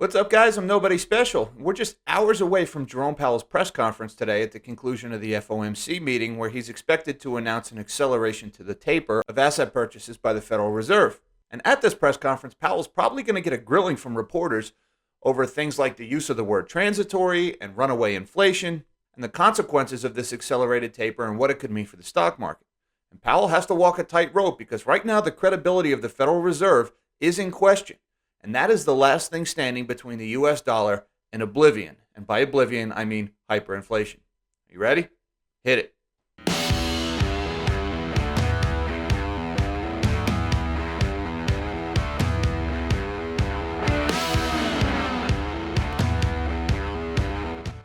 What's up, guys? I'm nobody special. We're just hours away from Jerome Powell's press conference today at the conclusion of the FOMC meeting, where he's expected to announce an acceleration to the taper of asset purchases by the Federal Reserve. And at this press conference, Powell's probably going to get a grilling from reporters over things like the use of the word transitory and runaway inflation and the consequences of this accelerated taper and what it could mean for the stock market. And Powell has to walk a tightrope because right now the credibility of the Federal Reserve is in question. And that is the last thing standing between the US dollar and oblivion. And by oblivion, I mean hyperinflation. You ready? Hit it.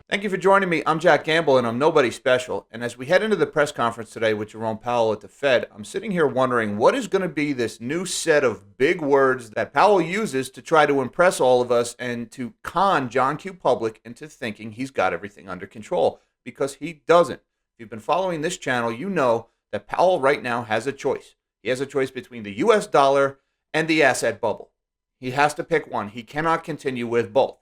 Thank you for joining me. I'm Jack Gamble, and I'm nobody special. And as we head into the press conference today with Jerome Powell at the Fed, I'm sitting here wondering what is going to be this new set of big words that Powell uses to try to impress all of us and to con John Q. Public into thinking he's got everything under control, because he doesn't. If you've been following this channel, you know that Powell right now has a choice. He has a choice between the US dollar and the asset bubble. He has to pick one. He cannot continue with both.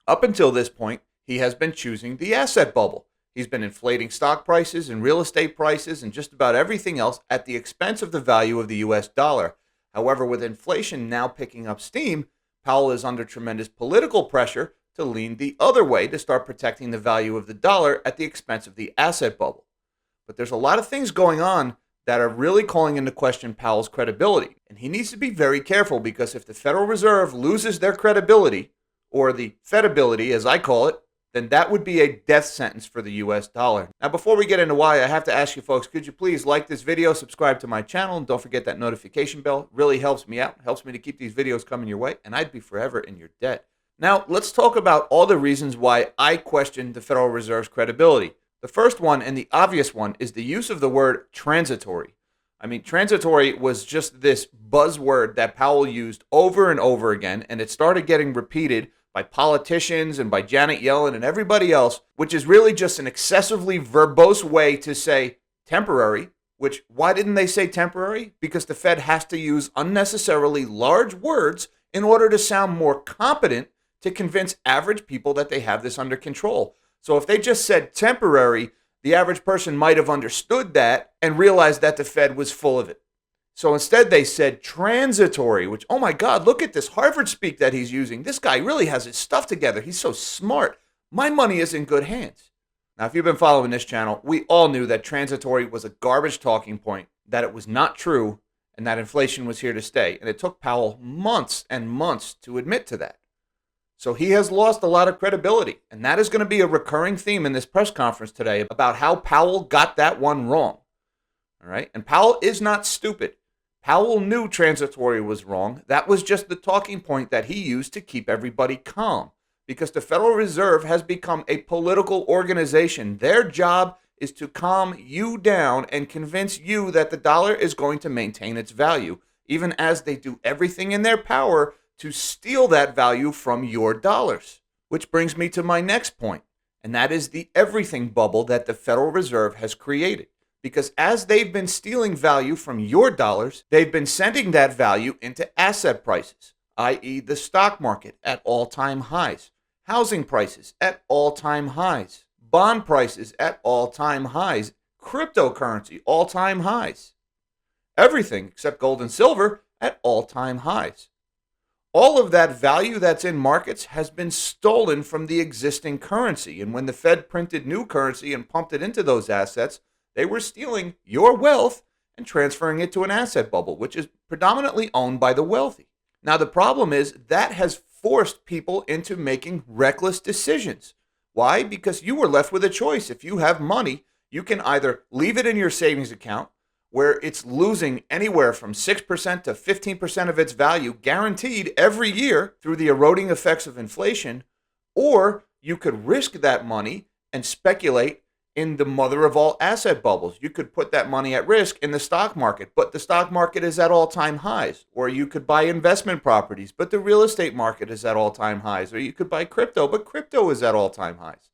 Up until this point, he has been choosing the asset bubble. He's been inflating stock prices and real estate prices and just about everything else at the expense of the value of the US dollar. However, with inflation now picking up steam, Powell is under tremendous political pressure to lean the other way to start protecting the value of the dollar at the expense of the asset bubble. But there's a lot of things going on that are really calling into question Powell's credibility. And he needs to be very careful, because if the Federal Reserve loses their credibility, or the Fedibility as I call it, then that would be a death sentence for the US dollar. Now, before we get into why, I have to ask you folks, could you please like this video, subscribe to my channel, and don't forget that notification bell. It really helps me out, helps me to keep these videos coming your way, and I'd be forever in your debt. Now, let's talk about all the reasons why I question the Federal Reserve's credibility. The first one, and the obvious one, is the use of the word transitory. I mean, transitory was just this buzzword that Powell used over and over again, and it started getting repeated by politicians and by Janet Yellen and everybody else, which is really just an excessively verbose way to say temporary, which, why didn't they say temporary? Because the Fed has to use unnecessarily large words in order to sound more competent to convince average people that they have this under control. So if they just said temporary, the average person might have understood that and realized that the Fed was full of it. So instead they said transitory, which, oh my God, look at this Harvard speak that he's using. This guy really has his stuff together. He's so smart. My money is in good hands. Now, if you've been following this channel, we all knew that transitory was a garbage talking point, that it was not true, and that inflation was here to stay. And it took Powell months and months to admit to that. So he has lost a lot of credibility. And that is going to be a recurring theme in this press conference today about how Powell got that one wrong. All right? And Powell is not stupid. Powell knew transitory was wrong. That was just the talking point that he used to keep everybody calm, because the Federal Reserve has become a political organization. Their job is to calm you down and convince you that the dollar is going to maintain its value, even as they do everything in their power to steal that value from your dollars. Which brings me to my next point, and that is the everything bubble that the Federal Reserve has created. Because as they've been stealing value from your dollars, they've been sending that value into asset prices, i.e. the stock market at all-time highs, housing prices at all-time highs, bond prices at all-time highs, cryptocurrency all-time highs, everything except gold and silver at all-time highs. All of that value that's in markets has been stolen from the existing currency. And when the Fed printed new currency and pumped it into those assets, they were stealing your wealth and transferring it to an asset bubble, which is predominantly owned by the wealthy. Now, the problem is that has forced people into making reckless decisions. Why? Because you were left with a choice. If you have money, you can either leave it in your savings account, where it's losing anywhere from 6% to 15% of its value guaranteed every year through the eroding effects of inflation, or you could risk that money and speculate in the mother of all asset bubbles. You could put that money at risk in the stock market, but the stock market is at all-time highs. Or you could buy investment properties, but the real estate market is at all-time highs. Or you could buy crypto, but crypto is at all-time highs.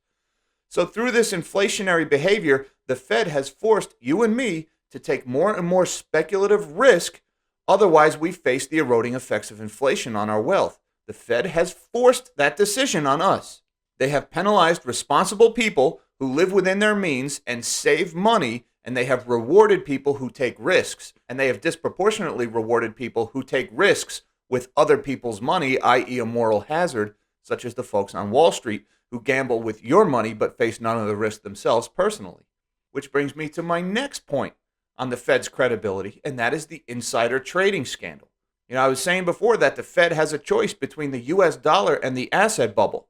So through this inflationary behavior, the Fed has forced you and me to take more and more speculative risk. Otherwise, we face the eroding effects of inflation on our wealth. The Fed has forced that decision on us. They have penalized responsible people who live within their means and save money, and they have rewarded people who take risks, and they have disproportionately rewarded people who take risks with other people's money, i.e. a moral hazard, such as the folks on Wall Street who gamble with your money but face none of the risk themselves personally. Which brings me to my next point on the Fed's credibility, and that is the insider trading scandal. I was saying before that the Fed has a choice between the US dollar and the asset bubble.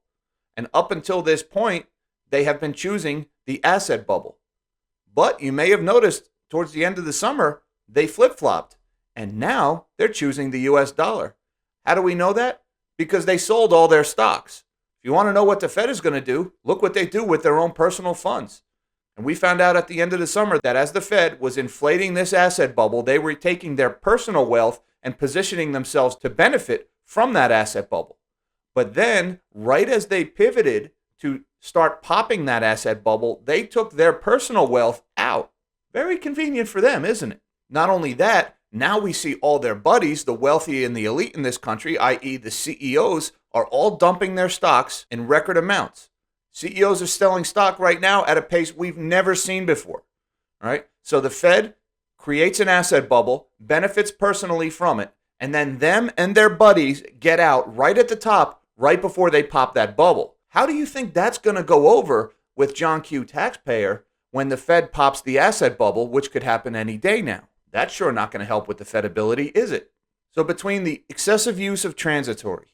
And up until this point, they have been choosing the asset bubble. But you may have noticed towards the end of the summer, they flip-flopped. And now they're choosing the US dollar. How do we know that? Because they sold all their stocks. If you want to know what the Fed is going to do, look what they do with their own personal funds. And we found out at the end of the summer that as the Fed was inflating this asset bubble, they were taking their personal wealth and positioning themselves to benefit from that asset bubble. But then, right as they pivoted to start popping that asset bubble, they took their personal wealth out. Very convenient for them, isn't it? Not only that, now we see all their buddies, the wealthy and the elite in this country, i.e. the CEOs, are all dumping their stocks in record amounts. CEOs are selling stock right now at a pace we've never seen before. All right? So the Fed creates an asset bubble, benefits personally from it, and then them and their buddies get out right at the top, right before they pop that bubble. How do you think that's going to go over with John Q. taxpayer when the Fed pops the asset bubble, which could happen any day now? That's sure not going to help with the Fedibility, is it? So between the excessive use of transitory,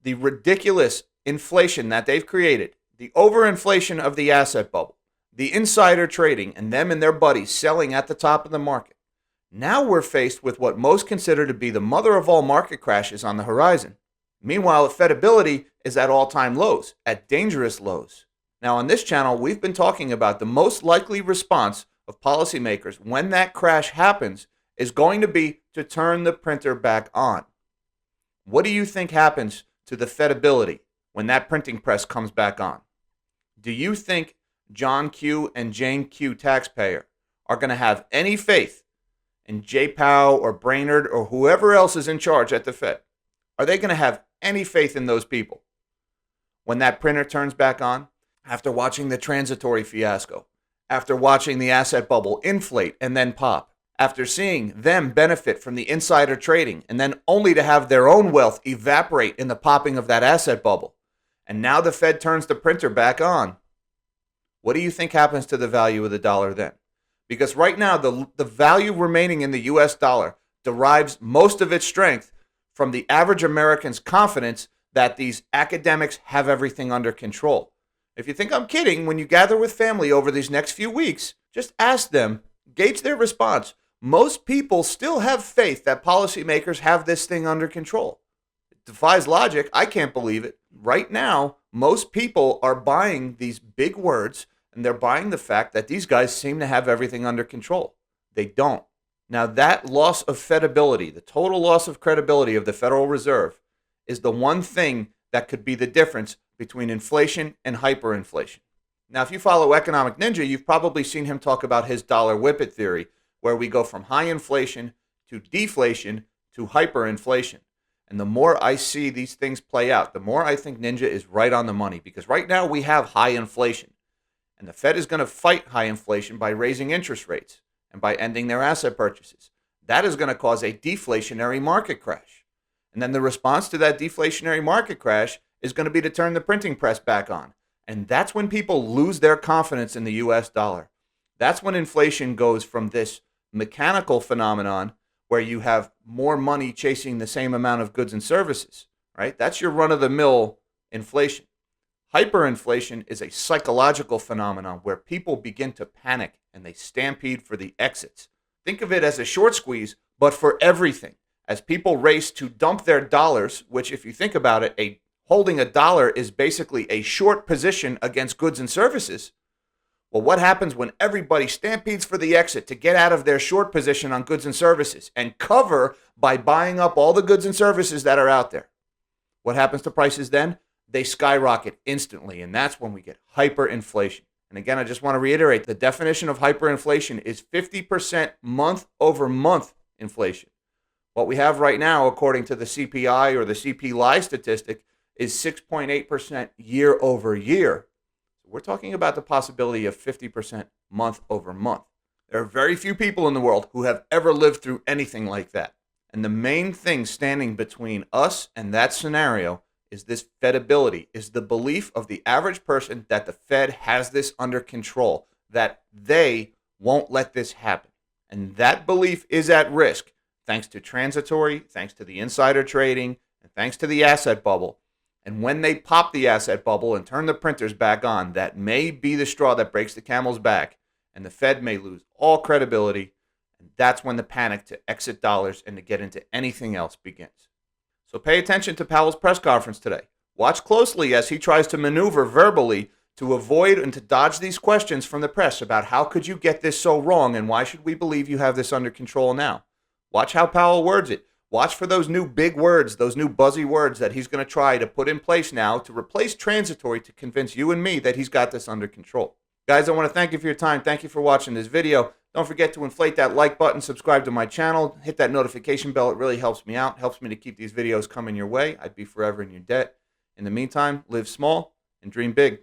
the ridiculous inflation that they've created, the overinflation of the asset bubble, the insider trading, and them and their buddies selling at the top of the market, now we're faced with what most consider to be the mother of all market crashes on the horizon. Meanwhile, Fedibility is at all-time lows, at dangerous lows. Now, on this channel, we've been talking about the most likely response of policymakers when that crash happens is going to be to turn the printer back on. What do you think happens to the Fedibility when that printing press comes back on? Do you think John Q. and Jane Q. taxpayer are going to have any faith in Jay Powell or Brainerd or whoever else is in charge at the Fed? Are they going to have any faith in those people when that printer turns back on? After watching the transitory fiasco, after watching the asset bubble inflate and then pop, after seeing them benefit from the insider trading and then only to have their own wealth evaporate in the popping of that asset bubble, and now the Fed turns the printer back on, what do you think happens to the value of the dollar then? Because right now, the value remaining in the US dollar derives most of its strength from the average American's confidence that these academics have everything under control. If you think I'm kidding, when you gather with family over these next few weeks, just ask them, gauge their response. Most people still have faith that policymakers have this thing under control. It defies logic. I can't believe it. Right now, most people are buying these big words, and they're buying the fact that these guys seem to have everything under control. They don't. Now, that loss of Fedibility, the total loss of credibility of the Federal Reserve, is the one thing that could be the difference between inflation and hyperinflation. Now, if you follow Economic Ninja, you've probably seen him talk about his dollar whippet theory, where we go from high inflation to deflation to hyperinflation. And the more I see these things play out, the more I think Ninja is right on the money, because right now we have high inflation. And the Fed is going to fight high inflation by raising interest rates and by ending their asset purchases. That is going to cause a deflationary market crash. And then the response to that deflationary market crash is going to be to turn the printing press back on. And that's when people lose their confidence in the US dollar. That's when inflation goes from this mechanical phenomenon where you have more money chasing the same amount of goods and services, right? That's your run-of-the-mill inflation. Hyperinflation is a psychological phenomenon where people begin to panic and they stampede for the exits. Think of it as a short squeeze, but for everything. As people race to dump their dollars, which if you think about it, holding a dollar is basically a short position against goods and services. Well, what happens when everybody stampedes for the exit to get out of their short position on goods and services and cover by buying up all the goods and services that are out there? What happens to prices then? They skyrocket instantly, and that's when we get hyperinflation. And again, I just want to reiterate, the definition of hyperinflation is 50% month-over-month inflation. What we have right now, according to the CPI or the CPI statistic, is 6.8% year over year. We're talking about the possibility of 50% month over month. There are very few people in the world who have ever lived through anything like that. And the main thing standing between us and that scenario is this Fedibility, is the belief of the average person that the Fed has this under control, that they won't let this happen. And that belief is at risk thanks to transitory, thanks to the insider trading, and thanks to the asset bubble. And when they pop the asset bubble and turn the printers back on, that may be the straw that breaks the camel's back, and the Fed may lose all credibility, and that's when the panic to exit dollars and to get into anything else begins. So pay attention to Powell's press conference today. Watch closely as he tries to maneuver verbally to avoid and to dodge these questions from the press about how could you get this so wrong and why should we believe you have this under control now. Watch how Powell words it. Watch for those new big words, those new buzzy words that he's going to try to put in place now to replace transitory to convince you and me that he's got this under control. Guys, I want to thank you for your time. Thank you for watching this video. Don't forget to inflate that like button, subscribe to my channel, hit that notification bell. It really helps me out, helps me to keep these videos coming your way. I'd be forever in your debt. In the meantime, live small and dream big.